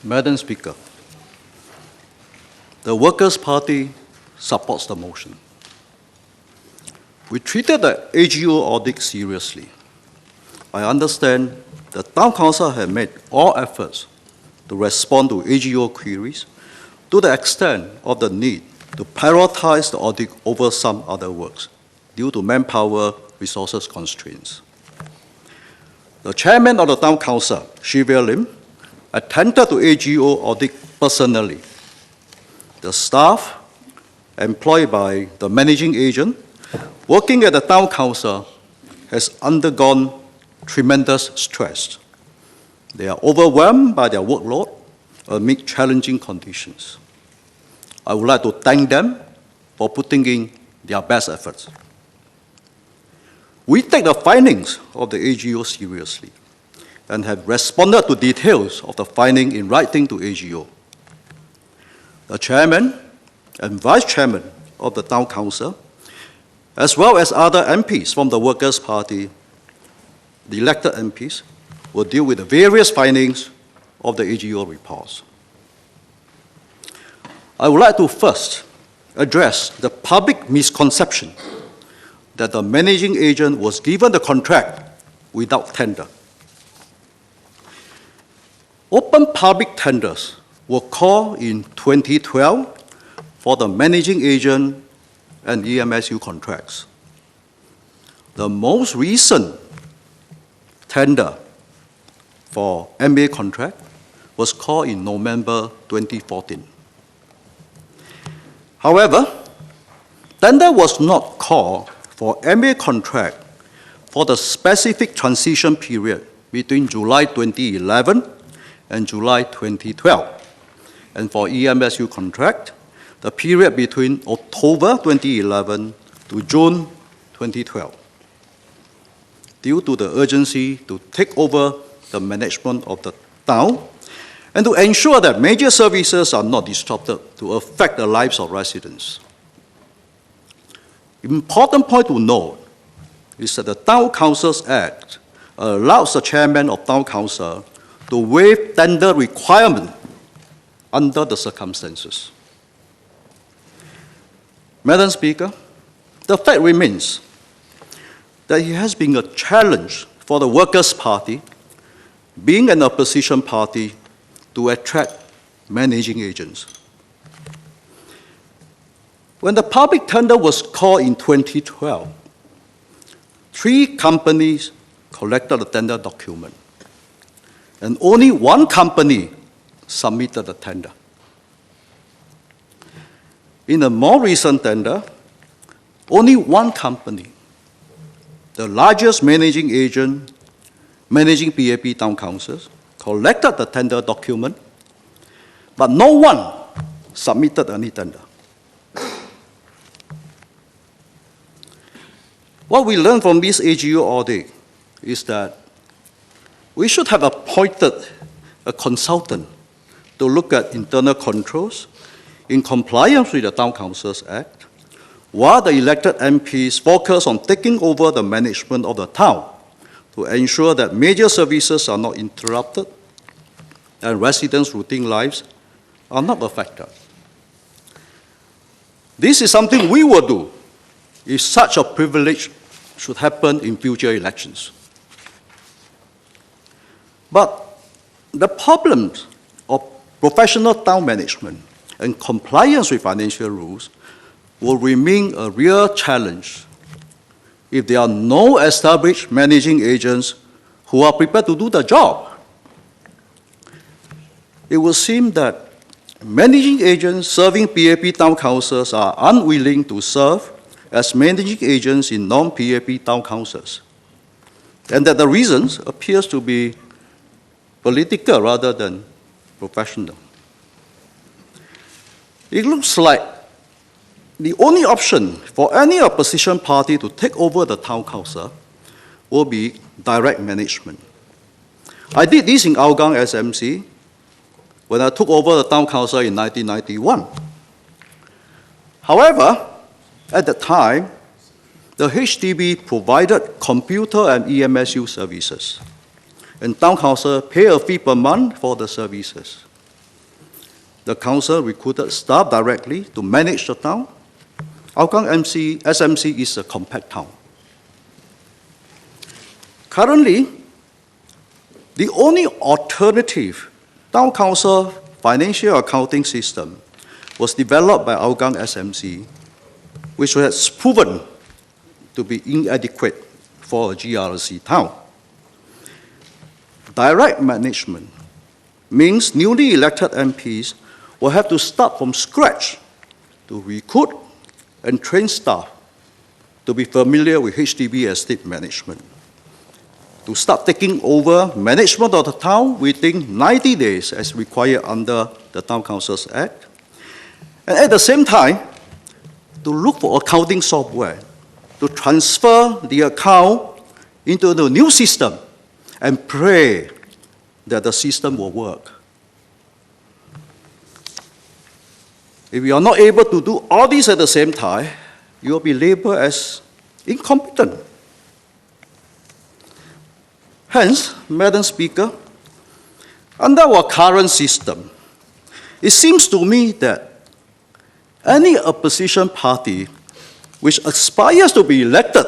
Madam Speaker, the Workers' Party supports the motion. We treated the AGO audit seriously. I understand the Town Council have made all efforts to respond to AGO queries to the extent of the need to prioritize the audit over some other works due to manpower resources constraints. The chairman of the Town Council, Shivia Lim, attended to AGO audit personally. The staff employed by the managing agent working at the Town Council has undergone tremendous stress. They are overwhelmed by their workload amid challenging conditions. I would like to thank them for putting in their best efforts. We take the findings of the AGO seriously and have responded to details of the finding in writing to AGO. The chairman and vice chairman of the Town Council, as well as other MPs from the Workers' Party, the elected MPs, will deal with the various findings of the AGO reports. I would like to first address the public misconception that the managing agent was given the contract without tender. Open public tenders were called in 2012 for the managing agent and EMSU contracts. The most recent tender for MA contract was called in November 2014. However, tender was not called for MA contract for the specific transition period between July 2011 and July 2012. And for EMSU contract, the period between October 2011 to June 2012. Due to the urgency to take over the management of the town and to ensure that major services are not disrupted to affect the lives of residents. Important point to note is that the Town Council's Act allows the chairman of Town Council to waive tender requirement under the circumstances. Madam Speaker, the fact remains that it has been a challenge for the Workers' Party, being an opposition party, to attract managing agents. When the public tender was called in 2012, 3 companies collected the tender document, and only 1 company submitted the tender. In a more recent tender, only 1 company, the largest managing agent, managing PAP Town Councils, collected the tender document, but no one submitted any tender. What we learned from this AGO audit is that we should have appointed a consultant to look at internal controls in compliance with the Town Council's Act, while the elected MPs focus on taking over the management of the town to ensure that major services are not interrupted and residents' routine lives are not affected. This is something we will do if such a privilege should happen in future elections. But the problems of professional town management and compliance with financial rules will remain a real challenge if there are no established managing agents who are prepared to do the job. It will seem that managing agents serving PAP Town Councils are unwilling to serve as managing agents in non-PAP Town Councils, and that the reasons appears to be political rather than professional. It looks like the only option for any opposition party to take over the Town Council will be direct management. I did this in Hougang SMC when I took over the Town Council in 1991. However, at the time, the HDB provided computer and EMSU services, and Town Council pay a fee per month for the services. the council recruited staff directly to manage the town. Hougang SMC is a compact town. Currently, the only alternative town council financial accounting system was developed by Hougang SMC, which has proven to be inadequate for a GRC town. Direct management means newly elected MPs will have to start from scratch to recruit and train staff to be familiar with HDB estate management, to start taking over management of the town within 90 days as required under the Town Councils Act, and at the same time, to look for accounting software to transfer the account into the new system and pray that the system will work. If you are not able to do all this at the same time, you will be labeled as incompetent. Hence, Madam Speaker, under our current system, it seems to me that any opposition party which aspires to be elected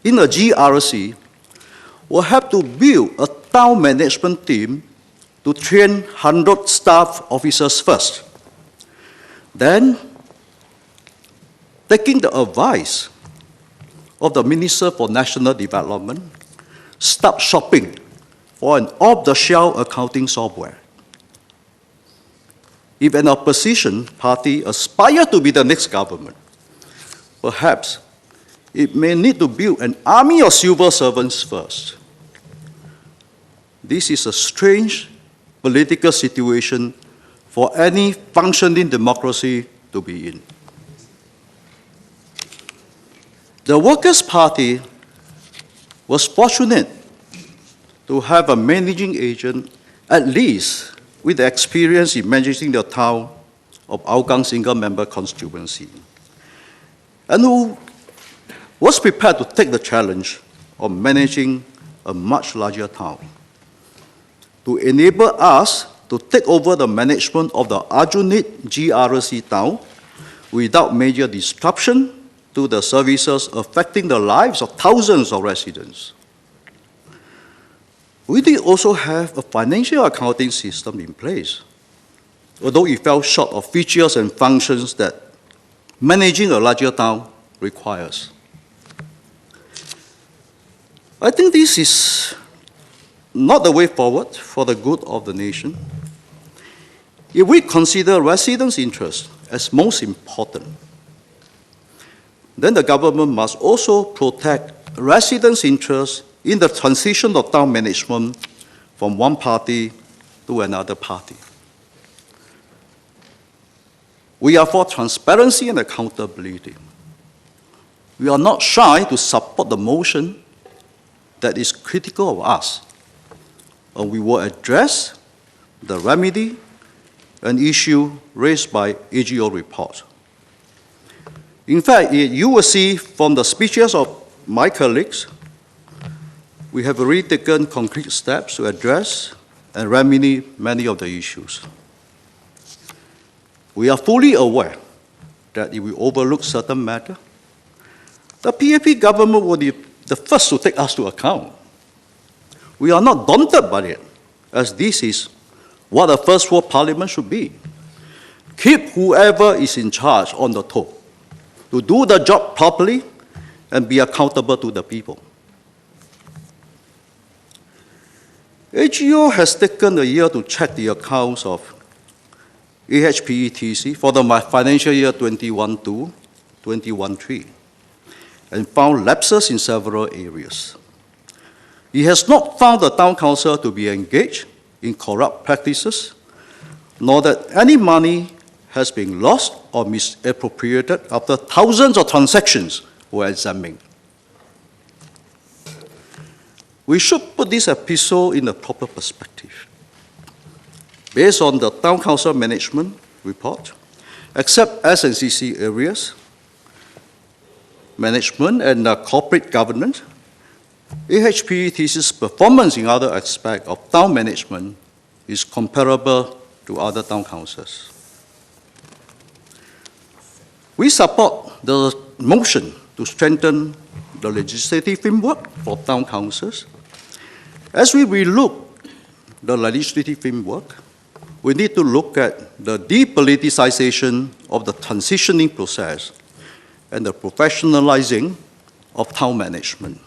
in a GRC will have to build a town management team to train 100 staff officers first. Then, taking the advice of the Minister for National Development, start shopping for an off-the-shelf accounting software. If an opposition party aspires to be the next government, perhaps it may need to build an army of civil servants first. This is a strange political situation for any functioning democracy to be in. The Workers' Party was fortunate to have a managing agent, at least with the experience in managing the town of Hougang single-member constituency, and who was prepared to take the challenge of managing a much larger town, to enable us to take over the management of the Aljunied GRC town without major disruption to the services affecting the lives of thousands of residents. We did also have a financial accounting system in place, although it fell short of features and functions that managing a larger town requires. I think this is not the way forward for the good of the nation. If we consider residents' interests as most important, then the government must also protect residents' interests in the transition of town management from one party to another party. We are for transparency and accountability. We are not shy to support the motion that is critical of us, and we will address the remedy and issue raised by AGO report. In fact, you will see from the speeches of my colleagues, we have already taken concrete steps to address and remedy many of the issues. We are fully aware that if we overlook certain matters, the PAP government will be the first to take us to account. We are not daunted by it, as this is what a first world parliament should be. Keep whoever is in charge on the toe, to do the job properly and be accountable to the people. AGO has taken a year to check the accounts of AHPETC for the financial year 21-2, 21-3, and found lapses in several areas. It has not found the town council to be engaged in corrupt practices, nor that any money has been lost or misappropriated after thousands of transactions were examined. We should put this episode in a proper perspective. Based on the Town Council Management Report, except S&CC areas, management and corporate governance, AHPETC's performance in other aspects of town management is comparable to other town councils. We support the motion to strengthen the legislative framework for town councils. As we relook the legislative framework, we need to look at the depoliticization of the transitioning process and the professionalizing of town management,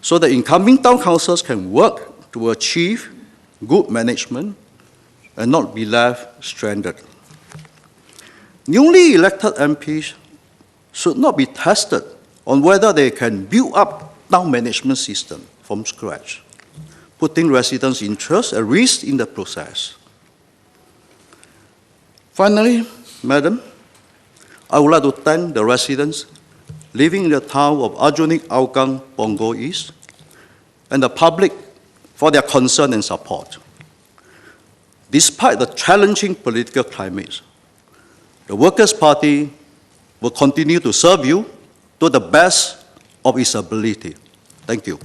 so that incoming town councils can work to achieve good management and not be left stranded. Newly elected MPs should not be tested on whether they can build up town management system from scratch, putting residents' interests at risk in the process. Finally, Madam, I would like to thank the residents living in the town of Aljunied, Hougang, Punggol East, and the public for their concern and support. Despite the challenging political climate, the Workers' Party will continue to serve you to the best of its ability. Thank you.